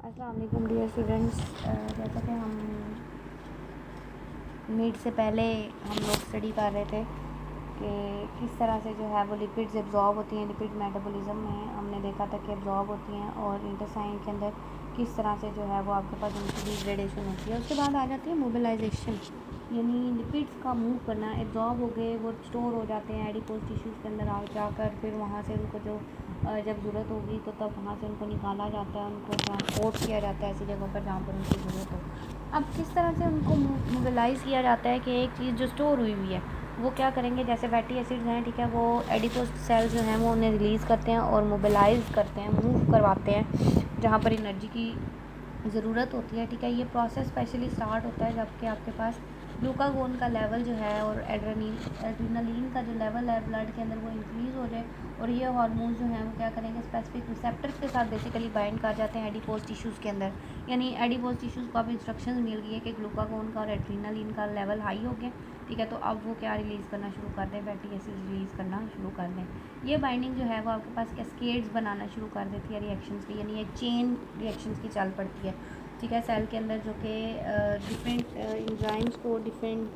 अस्सलाम वालेकुम dear students. जैसा कि हम मीट से पहले हम लोग स्टडी कर रहे थे कि किस तरह से जो है वो लिपिड्स एब्जॉर्ब होती हैं। लिपिड मेटाबॉलिज्म में हमने देखा था कि एब्जॉर्ब होती हैं और इंटेस्टाइन के अंदर किस तरह से जो है वो आपके पास उनकी डिग्रेडेशन होती है। उसके बाद आ जाती है मोबिलाइजेशन, यानी लिपिड्स का मूव करना। एब्जॉर्ब हो गए, वो स्टोर हो जाते हैं एडिपोज टिश्यूज़ के अंदर आ जाकर, फिर वहाँ से उनको जो जब ज़रूरत होगी तो तब वहाँ से उनको निकाला जाता है, उनको ट्रांसपोर्ट किया जाता है ऐसी जगहों पर जहाँ पर उनकी ज़रूरत हो। अब किस तरह से उनको मोबिलाइज़ किया जाता है कि एक चीज़ जो स्टोर हुई हुई है वो क्या करेंगे, जैसे फैटी एसिड्स हैं, ठीक है, वो एडिपोज सेल्स जो हैं वो उन्हें रिलीज़ करते हैं और मोबिलाइज़ करते हैं, मूव करवाते हैं जहाँ पर एनर्जी की ज़रूरत होती है। ठीक है, ये प्रोसेस स्पेशली स्टार्ट होता है जबकि आपके पास ग्लूकागोन का लेवल जो है और एड्रेनलिन का जो लेवल है ब्लड के अंदर वो इंक्रीज़ हो जाए, और ये हार्मोन्स जो हैं वो क्या करेंगे, स्पेसिफिक रिसेप्टर्स के साथ बेसिकली बाइंड कर जाते हैं एडिपोज टिश्यूज़ के अंदर। यानी एडिपोज टिश्यूज़ को अब इंस्ट्रक्शंस मिल गई है कि ग्लूकागोन का और एड्रेनलिन का लेवल हाई हो गया। ठीक है, तो अब वो क्या रिलीज़ करना शुरू कर दें, फैटी एसिड रिलीज़ करना शुरू कर दें। ये बाइंडिंग जो है वो आपके पास कैस्केड्स बनाना शुरू कर देती है रिएक्शंस की, यानी एक चेन रिएक्शंस की चल पड़ती है। ठीक है, सेल के अंदर जो कि डिफरेंट एंजाइम्स को, डिफरेंट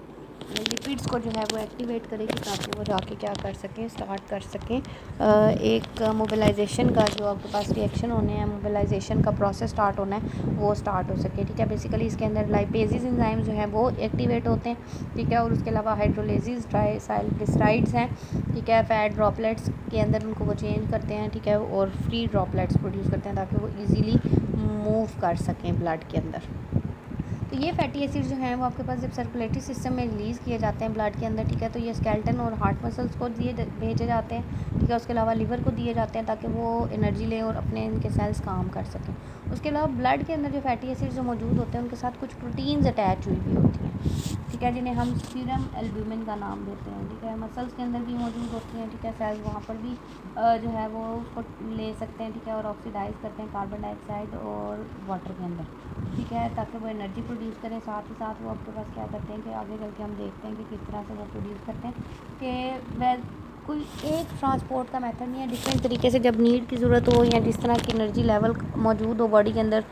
लिपिड्स को जो है वो एक्टिवेट करेगी ताकि वो जाके क्या कर सकें, स्टार्ट कर सकें एक मोबिलाइजेशन का जो आपके पास रिएक्शन होने हैं, मोबिलाइजेशन का प्रोसेस स्टार्ट होना है वो स्टार्ट हो सके। ठीक है, बेसिकली इसके अंदर लाइपेजेस एंजाइम जो हैं वो एक्टिवेट होते हैं। ठीक है, और उसके अलावा हाइड्रोलेसिस ट्राइसाइक्लिसराइड्स हैं। ठीक है, फैट ड्रॉपलेट्स के अंदर उनको वो चेंज करते हैं। ठीक है, और फ्री ड्रॉपलेट्स प्रोड्यूस करते हैं ताकि वो ईज़िली मूव कर सकें ब्लड के अंदर। तो ये फैटी एसिड जो हैं वो आपके पास जब सर्कुलेटरी सिस्टम में रिलीज़ किए जाते हैं ब्लड के अंदर, ठीक है, तो ये स्केलेटन और हार्ट मसल्स को भेजे जाते हैं। ठीक है, उसके अलावा लिवर को दिए जाते हैं ताकि वो एनर्जी लें और अपने इनके सेल्स काम कर सकें। उसके अलावा ब्लड के अंदर जो फैटी एसिड जो मौजूद होते हैं उनके साथ कुछ प्रोटीन्स अटैच हुई भी होती हैं। ठीक है, जिन्हें हम सीरम एल्ब्यूमिन का नाम देते हैं। ठीक है, मसल्स के अंदर भी मौजूद होती हैं। ठीक है, सेल्स वहाँ पर भी जो है वो उसको ले सकते हैं। ठीक है, और ऑक्सीडाइज करते हैं कार्बन डाइऑक्साइड और वाटर के अंदर। ठीक है, ताकि वो एनर्जी प्रोड्यूस करें। साथ ही साथ वो आपके पास क्या करते हैं कि आगे चल के हम देखते हैं कि किस तरह से वो प्रोड्यूस करते हैं कि वह कोई एक ट्रांसपोर्ट का मेथड नहीं है। डिफरेंट तरीके से जब नीड की ज़रूरत हो या जिस तरह की एनर्जी लेवल मौजूद हो बॉडी के अंदर,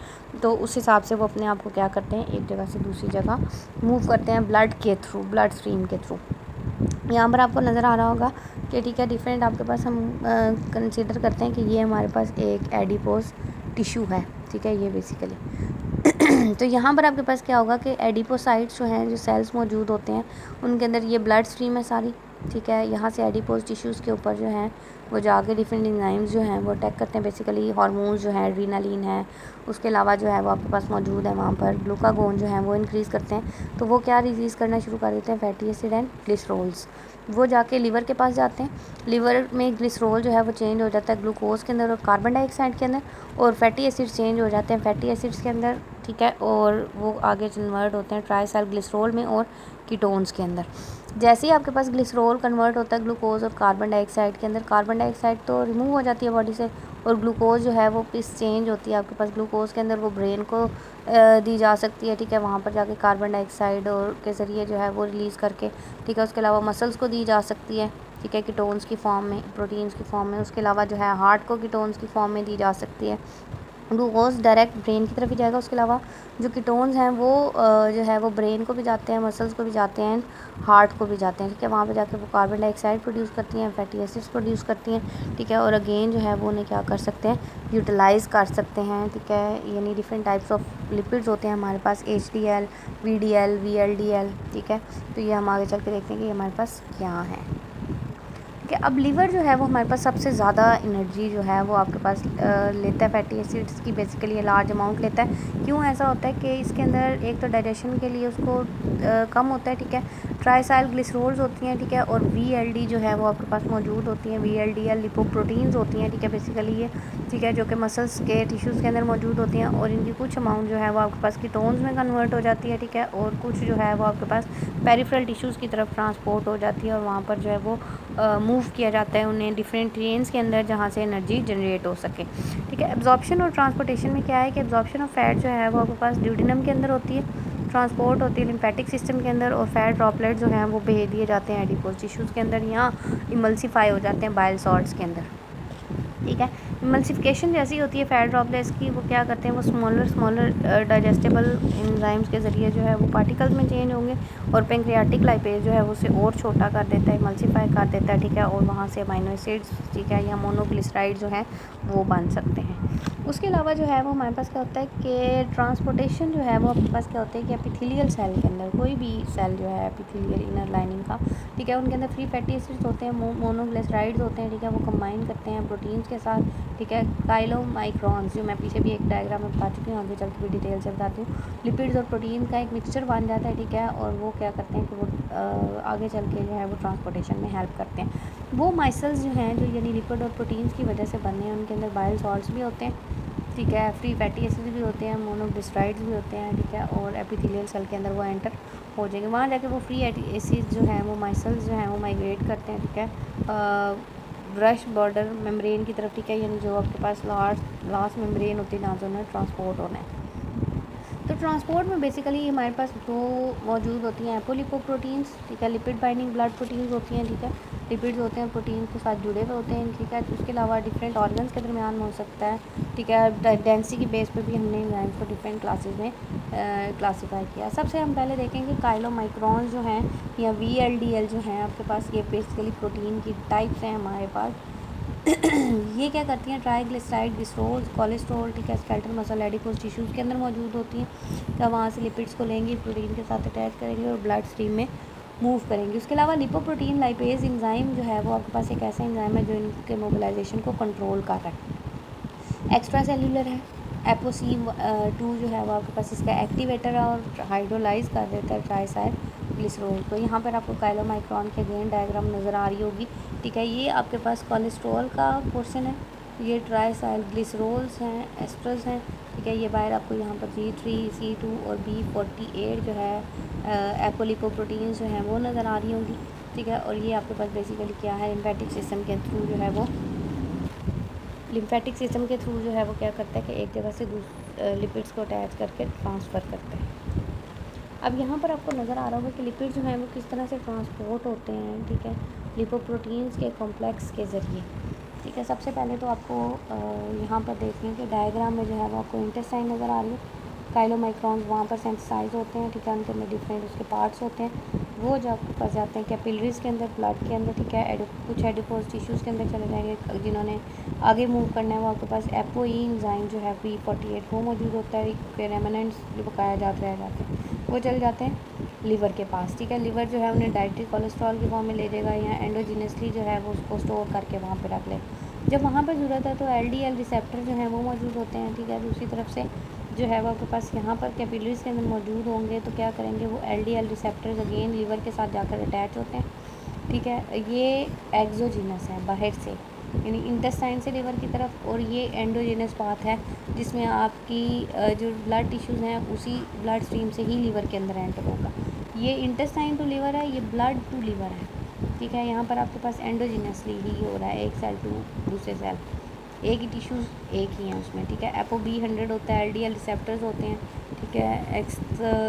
तो उस हिसाब से वो अपने आप को क्या करते हैं, एक जगह से दूसरी जगह मूव करते हैं ब्लड के थ्रू, ब्लड स्ट्रीम के थ्रू। यहाँ पर आपको नज़र आ रहा होगा कि ठीक है, डिफरेंट आपके पास हम कंसिडर करते हैं कि ये हमारे पास एक एडिपोज टिश्यू है। ठीक है, ये बेसिकली तो यहाँ पर आपके पास क्या होगा कि एडिपोसाइट्स जो हैं, जो सेल्स मौजूद होते हैं उनके अंदर ये ब्लड स्ट्रीम है सारी। ठीक है, यहाँ से एडिपोज टिश्यूज़ के ऊपर जो हैं वो जाके डिफरेंट एंजाइम्स जो हैं वो अटैक करते हैं। बेसिकली हार्मोन्स जो हैं, एड्रेनलिन है, उसके अलावा जो है वो आपके पास मौजूद है वहाँ पर ग्लूकागोन जो है वो इंक्रीज़ करते हैं। तो वो क्या रिलीज़ करना शुरू कर देते हैं, फैटी एसिड एंड ग्लिसरोल्स। वो जाके लीवर के पास जाते हैं। लीवर में ग्लिसरोल जो है वो चेंज हो जाता है ग्लूकोज के अंदर और कार्बन डाइऑक्साइड के अंदर, और फैटी एसिड चेंज हो जाते हैं फैटी एसिड्स के अंदर। ठीक है, और वो आगे कन्वर्ट होते हैं ट्राइसाइक्लिसराइड में और कीटोन्स के अंदर। जैसे ही आपके पास ग्लिसरॉल कन्वर्ट होता है ग्लूकोज और कार्बन डाइऑक्साइड के अंदर, कार्बन डाइऑक्साइड तो रिमूव हो जाती है बॉडी से, और ग्लूकोज जो है वो पिस चेंज होती है आपके पास ग्लूकोज के अंदर, वो ब्रेन को दी जा सकती है। ठीक है, वहाँ पर जाके कार्बन डाइऑक्साइड और के ज़रिए जो है वो रिलीज़ करके। ठीक है, उसके अलावा मसल्स को दी जा सकती है। ठीक है, कीटोन्स की फॉर्म में, प्रोटीन्स की फॉर्म में। उसके अलावा जो है हार्ट को कीटोन्स की फॉर्म में दी जा सकती है। ग्लूकोज डायरेक्ट ब्रेन की तरफ ही जाएगा। उसके अलावा जो कीटोन्स हैं वो जो है वो ब्रेन को भी जाते हैं, मसल्स को भी जाते हैं, हार्ट को भी जाते हैं। ठीक है, वहाँ पे जाके वो कार्बन डाइऑक्साइड प्रोड्यूस करती हैं, फैटी एसिड्स प्रोड्यूस करती हैं। ठीक है, और अगेन जो है वो उन्हें क्या कर सकते हैं, यूटिलाइज़ कर सकते हैं। ठीक है, यानी डिफरेंट टाइप्स ऑफ लिपिड्स होते हैं हमारे पास, HDL, VDL, VLDL। ठीक है, तो ये हम आगे चल के देखते हैं कि हमारे पास क्या है। कि अब लीवर जो है वो हमारे पास सबसे ज़्यादा एनर्जी जो है वो आपके पास लेता है फैटी एसिड्स की, बेसिकली लार्ज अमाउंट लेता है। क्यों ऐसा होता है कि इसके अंदर एक तो डाइजेशन के लिए उसको कम होता है। ठीक है, ट्राइसाइल ग्लिसरोल्स होती हैं। ठीक है, और VLD जो है वो आपके पास मौजूद होती हैं, VLDL लिपोप्रोटीन्स होती हैं। ठीक है, बेसिकली ये, ठीक है, जो कि मसल्स के टिश्यूज़ के अंदर मौजूद होती हैं, और इनकी कुछ अमाउंट जो है वो आपके पास कीटोन्स में कन्वर्ट हो जाती है। ठीक है, और कुछ जो है वो आपके पास पेरिफेरल टिश्यूज़ की तरफ ट्रांसपोर्ट हो जाती है, और वहाँ पर जो है वो मूव किया जाता है उन्हें डिफरेंट ट्रेन्स के अंदर जहाँ से एनर्जी जनरेट हो सके। ठीक है, एब्जॉर्प्शन और ट्रांसपोर्टेशन में क्या है कि एब्जॉर्प्शन ऑफ फैट जो है वो आपके पास ड्यूडेनम के अंदर होती है, ट्रांसपोर्ट होती है लिम्फेटिक सिस्टम के अंदर, और फैट ड्रॉपलेट जो हैं वो भेज दिए जाते हैं एडिपोज टिश्यूज़ के अंदर, यहाँ इमल्सीफाई हो जाते हैं बाइल सॉल्ट्स के अंदर। ठीक है, एमल्सिफिकेशन जैसी होती है फैट ड्रॉपलेट्स की, वो क्या करते हैं, वो स्मॉलर डाइजेस्टेबल एंजाइम्स के ज़रिए जो है वो पार्टिकल्स में चेंज होंगे और पेंक्रियाटिक लाइपेज जो है वो उसे और छोटा कर देता है, एमल्सिफाई कर देता है, ठीक है, और वहाँ से अमाइनो एसिड्स, ठीक है, या मोनोग्लिसराइड जो है वो बन सकते हैं। उसके अलावा जो है वो हमारे पास क्या होता है कि ट्रांसपोर्टेशन जो है वो आपके पास क्या होता है कि एपिथेलियल सेल के अंदर, कोई भी सेल जो है एपिथेलियल इनर लाइनिंग का, ठीक है, उनके अंदर फ्री फैटी एसिड्स होते हैं, मोनोग्लिसराइड्स होते हैं, ठीक है, वो कंबाइन करते हैं प्रोटीन्स के साथ, ठीक है, काइलोमाइक्रॉन्स, जो मैं पीछे भी एक डायग्राम में बता चुकी हूँ, आगे चल के भी डिटेल से बताती हूँ, लिपिड्स और प्रोटीन का एक मिक्सचर बन जाता है, ठीक है, और वो क्या करते हैं कि वो आगे चल के जो है वो ट्रांसपोर्टेशन में हेल्प करते हैं। वो माइसल्स जो हैं, जो यानी लिपिड और प्रोटीन्स की वजह से बने हैं, उनके अंदर बाइल सॉल्ट्स भी होते हैं, ठीक है, फ्री फैटी एसिड भी होते हैं, मोनोग्लिसराइड्स भी होते हैं, ठीक है, और एपिथेलियल सेल के अंदर वो एंटर हो जाएंगे, वहाँ जाके वो फ्री एसिड जो है वो माइसल्स जो हैं वो माइग्रेट करते हैं, ठीक है, ब्रश बॉर्डर मेम्ब्रेन की तरफ, ठीक है, यानी जो आपके पास लास्ट मेम्ब्रेन होती है जहाँ से उन्हें ट्रांसपोर्ट होना है। तो ट्रांसपोर्ट में बेसिकली हमारे पास दो मौजूद होती हैं एपोलिपोप्रोटीन्स, ठीक है, लिपिड बाइंडिंग ब्लड प्रोटीन्स होती हैं, ठीक है, लिपिड्स होते हैं प्रोटीन के साथ जुड़े हुए होते हैं, ठीक है, तो उसके अलावा डिफरेंट ऑर्गन्स के दरमियान में हो सकता है, ठीक है, डेंसिटी की बेस पे भी हमने एंजाइम्स को डिफरेंट क्लासेस में क्लासीफाई किया। सबसे हम पहले देखेंगे काइलोमाइक्रॉन्स जो हैं या VLDL जो हैं आपके पास, ये बेसिकली प्रोटीन की टाइप्स हैं हमारे पास। ये क्या करती हैं, ट्राइग्लिसराइड, ग्लिसरोल, कोलेस्ट्रॉल, ठीक है, स्केलेटल मसल, एडिपोज टिश्यूज़ के अंदर मौजूद होती हैं, क्या वहाँ से लिपिड्स को लेंगी, प्रोटीन के साथ अटैच करेंगे और ब्लड स्ट्रीम में मूव करेंगे। उसके अलावा लिपोप्रोटीन लाइपेज एंजाइम जो है वो आपके पास एक ऐसा एंजाइम है जो इनके मोबिलाइजेशन को कंट्रोल कर रहा है। एक्स्ट्रा सेलुलर है, ApoC2 जो है वो आपके पास इसका एक्टिवेटर है और हाइड्रोलाइज कर देता है ट्राइसाइल ग्लिसरोल को। यहाँ पर आपको काइलोमाइक्रॉन के अगेन डायग्राम नज़र आ रही होगी, ठीक है, ये आपके पास कोलेस्ट्रॉल का पोर्शन है, ये ट्राइसाइल ग्लिसरोल्स हैं, एस्ट्रस हैं, ठीक है, ये बाहर आपको यहाँ पर G3, C2 और B48 जो है एपोलिपोप्रोटीन्स जो हैं वो नज़र आ रही होंगी, ठीक है, और ये आपके पास बेसिकली क्या है, लिम्फेटिक सिस्टम के थ्रू जो है वो लिम्फेटिक सिस्टम के थ्रू जो है वो क्या करता है कि एक जगह से लिपिड्स को अटैच करके ट्रांसफ़र करते हैं। अब यहाँ पर आपको नज़र आ रहा होगा कि लिपिड जो हैं वो किस तरह से ट्रांसपोर्ट होते हैं, ठीक है, लिपोप्रोटीन्स के कॉम्प्लेक्स के ज़रिए, ठीक है। सबसे पहले तो आपको यहाँ पर देखें कि डायग्राम में जो है वो आपको इंटेस्टाइन नज़र आ रही है, काइलोमाइक्रॉन्स वहाँ पर सेंसिटाइज होते हैं, ठीक है, उनके अंदर डिफरेंट उसके पार्ट्स होते हैं, वो जो आपके पास जाते हैं कैपिलरीज के अंदर, ब्लड के अंदर, ठीक है, कुछ एडिपोज टिश्यूज़ के अंदर चले जाएंगे, जिन्होंने आगे मूव करना है वो आपके पास एपोई एंजाइम जो है B48 वो मौजूद होता है, फिर रेमनेंट्स जो बकाया जाते रह जाते हैं वो चल जाते हैं लीवर के पास, ठीक है, लीवर जो है उन्हें डाइट्री कोलेस्ट्रॉल की फॉर्म में ले जाएगा या एंडोजिनसली जो है वो उसको स्टोर करके वहाँ पर रख ले, जब वहाँ पर ज़रूरत है तो LDL रिसेप्टर जो हैं वो मौजूद होते हैं, ठीक है। दूसरी तरफ से जो है वो आपके पास यहाँ पर कैपिलरीज के अंदर मौजूद होंगे तो क्या करेंगे, वो LDL रिसेप्टर्स अगेन लीवर के साथ जाकर अटैच होते हैं, ठीक है, ये एक्सोजिनस है बाहर से, यानी इंटेस्टाइन से लीवर की तरफ, और ये एंडोजिनस पाथ है जिसमें आपकी जो ब्लड टिश्यूज़ हैं उसी ब्लड स्ट्रीम से ही लीवर के अंदर एंटर होगा। ये इंटेस्टाइन टू लीवर है, ये ब्लड टू लीवर है, ठीक है। यहाँ पर आपके पास एंडोजिनसली ही हो रहा है, एक सेल टू दूसरे सेल, एक ही टिश्यूज़ एक ही हैं उसमें, ठीक है। ApoB100 होता है, LDL रिसेप्टर्स होते हैं, ठीक है।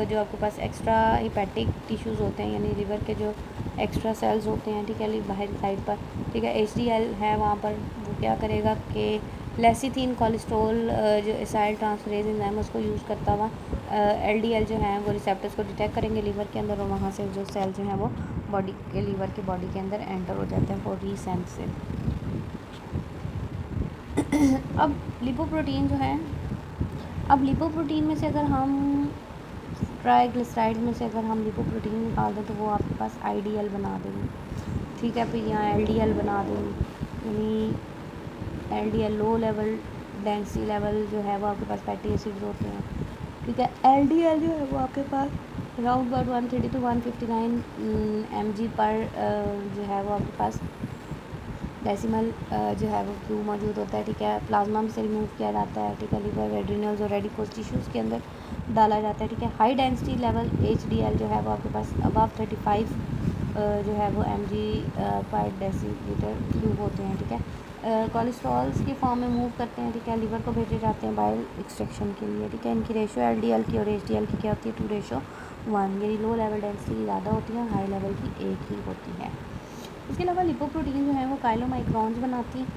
जो आपके पास एक्स्ट्रा हिपैटिक टिश्यूज़ होते हैं यानी लिवर के जो एक्स्ट्रा सेल्स होते हैं, ठीक है, बाहर साइड पर, ठीक है, HDL है वहाँ पर, वो क्या करेगा कि लेसिथिन कोलेस्ट्रॉल जो एसाइल ट्रांसफरेज एंजाइम उसको यूज़ करता हुआ LDL जो है वो रिसेप्टर्स को डिटेक्ट करेंगे लीवर के अंदर, और वहाँ से जो सेल जो हैं वो बॉडी के लीवर के बॉडी के अंदर एंटर हो जाते हैं फॉर रीसेंसिंग। अब लिपोप्रोटीन जो है, अब लिपोप्रोटीन में से अगर हम ट्राइग्लिसराइड में से अगर हम लिपोप्रोटीन निकाल दें तो वो आपके पास IDL बना देंगे, ठीक है, फिर यहाँ LDL बना देंगे, यानी LDL low level density level जो है वो आपके पास फैटी एसिड्स होते हैं, ठीक है। LDL जो है वो आपके पास अराउंड अबाउट 130 to 159 mg पर जो है वो आपके पास डेसिमल जो है वो क्यू मौजूद होता है, ठीक है। प्लाज्मा में से रिमूव किया जाता है, ठीक है, लिवर, एड्रिनल्स और एडिपोज टिश्यूज़ के अंदर डाला जाता है, ठीक है। हाई डेंसिटी लेवल HDL जो है वो आपके पास अबव 35 जो है वो mg पर डेसीलीटर क्यूब होते हैं, ठीक है। कोलेस्ट्रॉल्स की फॉर्म में मूव करते हैं, ठीक है, लिवर को भेजे जाते हैं बाइल एक्सट्रैक्शन के लिए, ठीक है। इनकी रेशो LDL की और HDL की क्या होती है 2:1, यानी लो लेवल डेंसिटी ज़्यादा होती है, हाई लेवल की एक ही होती है। इसके अलावा लिपोप्रोटीन जो है वो काइलोमाइक्रॉन्स बनाती हैं,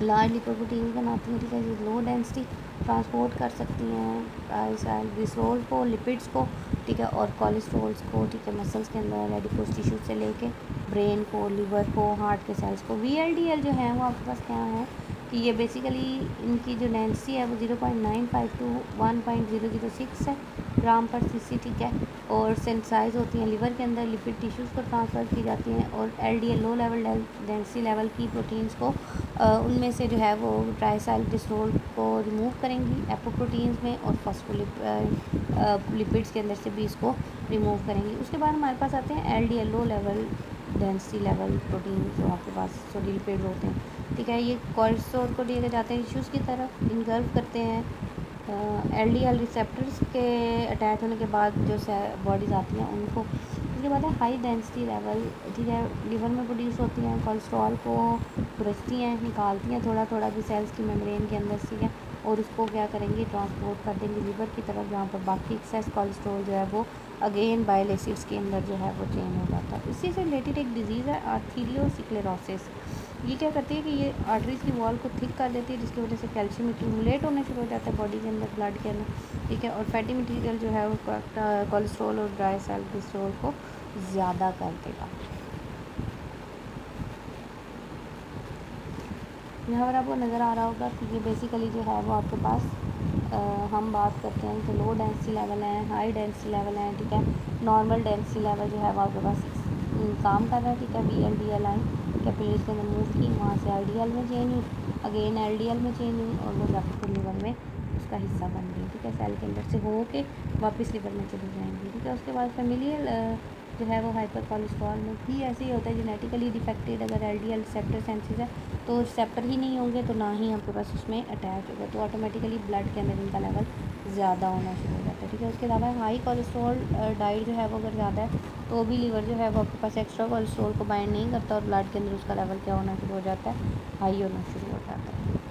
लार्ज लिपोड प्रोटीन बनाती हैं, ठीक है, जो लो डेंसिटी ट्रांसपोर्ट कर सकती हैं ग्लिसरॉल को, लिपिड्स को, ठीक है, और कोलेस्ट्रॉल्स को, ठीक है, मसल्स के अंदर एडिपोज टिश्यू से लेके ब्रेन को, लिवर को, हार्ट के सेल्स को। VLDL जो है वो आपके पास क्या है कि ये बेसिकली इनकी जो डेंसिटी है वो 0.95 टू 1.006 है ग्राम पर सीसी, ठीक है, और सेंसाइज होती हैं लिवर के अंदर, लिपिड टिश्यूज़ को ट्रांसफ़र की जाती हैं, और LDL low level density level की प्रोटीन्स को उनमें से जो है वो ट्राइसाइक्लिसरॉल को रिमूव करेंगी एपोप्रोटीन्स में, और लिपिड्स के अंदर से भी इसको रिमूव करेंगी। उसके बाद हमारे पास आते हैं LDL low level density level protein, जो आपके पास सोडी लिपिड्स होते हैं, ठीक है, ये कोलेस्ट्रॉल को लेकर जाते हैं टिश्यूज़ की तरफ, इनगल्फ करते हैं LDL रिसेप्टर्स के अटैच होने के बाद जो बॉडीज़ आती हैं उनको। उसके बाद है हाई डेंसिटी लेवल, ठीक है, लिवर में प्रोड्यूस होती हैं, कोलेस्ट्रॉल को खुरचती हैं, निकालती हैं थोड़ा थोड़ा भी सेल्स की मेम्ब्रेन के अंदर, ठीक है, और उसको क्या करेंगे, ट्रांसपोर्ट कर देंगे लिवर की तरफ, जहाँ पर बाकी एक्सेस कोलेस्ट्रॉल जो है वो अगेन बाइल एसिड्स के अंदर जो है वो चेंज हो जाता है। इसी से रिलेटेड एक डिजीज़ है आर्थीरियोस्क्लेरोसिस। ये क्या करती है कि ये आर्टरीज की वॉल को थिक कर देती है, जिसकी वजह से कैल्शियम एक्यूमुलेट होने शुरू हो जाता है बॉडी के अंदर, ब्लड के अंदर, ठीक है, और फैटी मटेरियल जो है वो कोलेस्ट्रॉल और ट्राइसाइक्लिसरॉल को ज़्यादा कर देगा। यहाँ पर आपको नज़र आ रहा होगा कि ये बेसिकली जो है वो आपके पास हम बात करते हैं कि लो डेंसिटी लेवल है, हाई डेंसिटी लेवल है, ठीक है, नॉर्मल डेंसिटी लेवल जो है वो आपके पास काम कर रहा है, ठीक है, VLDL आई कैपिलरीज के अंदर मूव की, वहाँ से LDL में चेंज हुई, अगेन LDL में चेंज हुई, और वो जाकर लिवर में उसका हिस्सा बन गई, ठीक है, सेल के अंदर से हो के वापस लिवर में चली जाएंगी, ठीक है। उसके बाद फेमिलियल जो है वो हाइपर कोलेस्ट्रॉल में भी ऐसे ही होता है, जेनेटिकली डिफेक्टेड अगर LDL रिसेप्टर सेंसिस है तो रिसेप्टर ही नहीं होंगे तो ना ही आपके पास उसमें अटैच होगा, तो ऑटोमेटिकली ब्लड के अंदर इनका लेवल ज़्यादा होना शुरू हो जाता है, ठीक है। उसके अलावा हाई कोलेस्ट्रॉल डाइट जो है वो अगर ज़्यादा है तो भी लीवर जो है वो आपके पास एक्स्ट्रा कोलेस्ट्रॉल को बाइंड नहीं करता, और ब्लड के अंदर उसका लेवल क्या होना शुरू हो जाता है, हाई होना शुरू हो जाता है।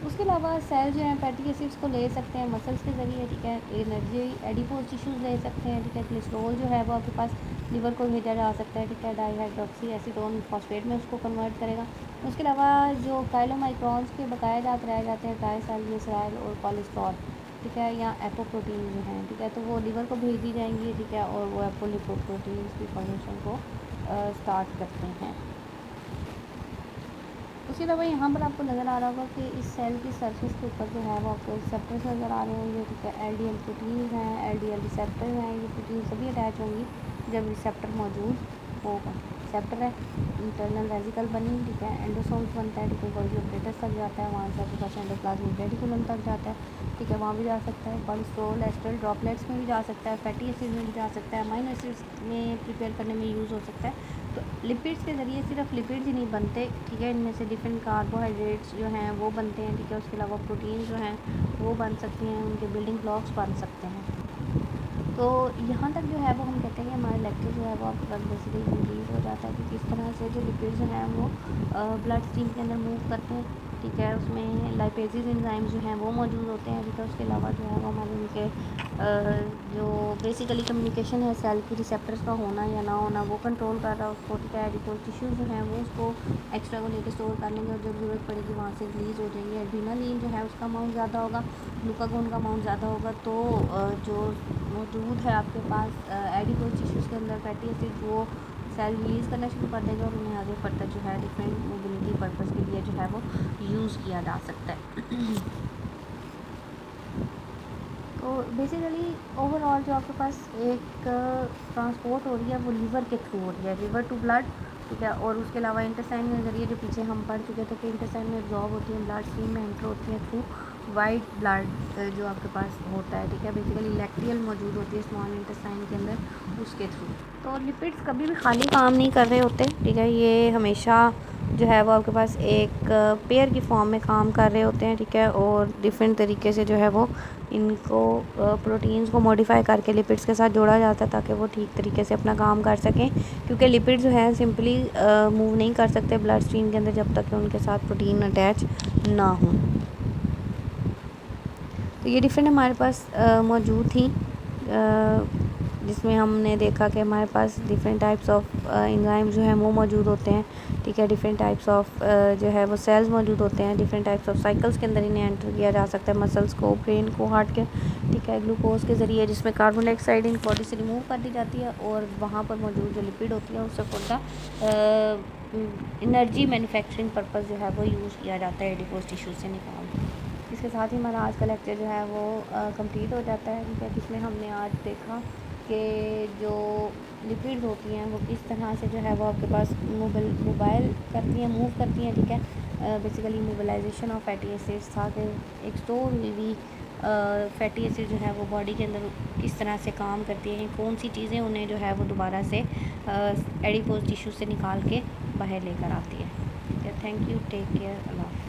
उसके अलावा सेल जो है फैटी एसिड्स को ले सकते हैं मसल्स के ज़रिए, ठीक है, एनर्जी एडिपोज टिश्यूज़ ले सकते हैं, ठीक है, कोलेस्ट्रॉल जो है वो आपके पास लिवर को भेजा जा सकता है, ठीक है, डाईहाइड्रोक्सी एसीटोन फॉस्फेट में उसको कन्वर्ट करेगा। उसके अलावा जो काइलोमाइक्रॉन्स के बकाया जात रह जाते हैं ट्राइसाइक्लिसराइल और कोलेस्ट्रॉल, ठीक है, या एपोप्रोटीन जो हैं, ठीक है, तो वो लिवर को भेज दी जाएंगी, ठीक है, और वो एपोलिपोप्रोटीन की फॉर्मेशन को स्टार्ट करते हैं। उसके अलावा यहाँ पर आपको नज़र आ रहा होगा कि इस सेल की सरफेस के ऊपर जो है वो आपको रिसेप्टर्स नज़र आ रहे होंगे, ठीक है, LDL प्रोटीन हैं, LDL रिसेप्टर हैं, ये प्रोटीन सभी अटैच होंगी जब रिसेप्टर मौजूद होगा। रिसेप्टर है, इंटरनल वेजिकल बनी, ठीक है, एंडोसोम्स बनता है, ठीक है, गोल्गी ऑपरेटर्स तक जाता है, वहाँ से आपके पास एंडोप्लाज्मिक रेटिकुलम तक जाता है, ठीक है, वहाँ भी जा सकता है, कोलेस्ट्रॉल एस्ट्रल ड्रॉपलेट्स में भी जा सकता है, फैटी एसिड में भी जा सकता है, अमाइनो एसिड्स में प्रिपेयर करने में यूज़ हो सकता है। तो लिपिड्स के ज़रिए सिर्फ लिपिड्स ही नहीं बनते, ठीक है, इनमें से डिफरेंट कार्बोहाइड्रेट्स जो हैं वो बनते हैं, ठीक है, उसके अलावा प्रोटीन जो हैं वो बन सकती हैं, उनके बिल्डिंग ब्लॉक्स बन सकते हैं। तो यहाँ तक जो है वो हम कहते हैं कि हमारा लेक्चर जो है वो आपके पास बेसिकली कंप्लीट हो जाता है कि किस तरह से जो लिपिड्स हैं वो ब्लड स्ट्रीम के अंदर मूव करते हैं, ठीक है, उसमें लाइपेजेस एंजाइम्स जो हैं वो मौजूद होते हैं, ठीक है, उसके अलावा जो है वो हमारे उनके जो बेसिकली कम्युनिकेशन है सेल की रिसेप्टर्स का होना या ना होना वो कंट्रोल कर रहा है उसको, ठीक है, एडिपोज टिश्यूज़ जो हैं वो उसको एक्स्ट्रा को लेकर स्टोर कर लेंगे, और जब ज़रूरत पड़ेगी वहाँ से रिलीज़ हो जाएंगे। एड्रीनालिन जो है उसका अमाउंट ज़्यादा होगा, ग्लूकागोन का अमाउंट ज़्यादा होगा, तो जो मौजूद है आपके पास एडिपोज टिश्यूज़ के अंदर फैटी एसिड वो सेल रिलीज़ करना शुरू कर देगा, और उन्हें आगे फर्दर जो है डिफरेंट मोबिलिटी पर्पज़ के लिए जो है वो यूज़ किया जा सकता है। तो बेसिकली ओवरऑल जो आपके पास एक ट्रांसपोर्ट हो रही है वो लीवर के थ्रू हो रही है, लिवर टू ब्लड, ठीक है, और उसके अलावा इंटेस्टाइन के ज़रिए जो पीछे हम पढ़ चुके थे कि इंटेस्टाइन में एब्जॉर्ब होती है, ब्लड स्ट्रीम में एंटर होती है थ्रू वाइट ब्लड जो आपके पास होता है, ठीक है, बेसिकली लैक्टियल मौजूद होती है स्मॉल इंटेस्टाइन के अंदर उसके थ्रू। तो लिपिड्स कभी भी खाली काम नहीं कर रहे होते, ठीक है, ये हमेशा जो है वो आपके पास एक पेयर की फॉर्म में काम कर रहे होते हैं, ठीक है, और डिफरेंट तरीके से जो है वो इनको प्रोटीन्स को मॉडिफाई करके लिपिड्स के साथ जोड़ा जाता है ताकि वो ठीक तरीके से अपना काम कर सकें, क्योंकि लिपिड जो है सिंपली मूव नहीं कर सकते ब्लड स्ट्रीम के अंदर जब तक कि उनके साथ प्रोटीन अटैच ना हो। तो ये डिफरेंट हमारे पास मौजूद थी जिसमें हमने देखा कि हमारे पास डिफरेंट टाइप्स ऑफ एंजाइम जो है वो मौजूद होते हैं, ठीक है। डिफरेंट टाइप्स ऑफ जो है वो सेल्स मौजूद होते हैं, डिफरेंट टाइप्स ऑफ साइकिल्स के अंदर इन्हें एंटर किया जा सकता है, मसल्स को, ब्रेन को, हार्ट के, ठीक है, ग्लूकोज के ज़रिए, जिसमें कार्बन डाइऑक्साइड इन बॉडी से रिमूव कर दी जाती है और वहाँ पर मौजूद जो लिपिड होती है उससे खुदा एनर्जी मैन्युफैक्चरिंग पर्पस जो है वो यूज़ किया जाता है एडिपोज टिश्यू से निकाल के। इसके साथ ही हमारा आज का लेक्चर जो है वो कंप्लीट हो जाता है, ठीक है, जिसमें हमने आज देखा कि जो लिपिड्स होती हैं वो किस तरह से जो है वो आपके पास मोबाइल करती हैं, मूव करती हैं, ठीक है। Basically mobilisation of fatty acids था कि एक स्टोर हुई हुई फैटी एसिड जो है वो बॉडी के अंदर किस तरह से काम करती हैं, कौन सी चीज़ें उन्हें जो है वो दोबारा से एडिपोज टिश्यू से निकाल के बाहर लेकर आती है, ठीक है। Thank you, take care, Allah.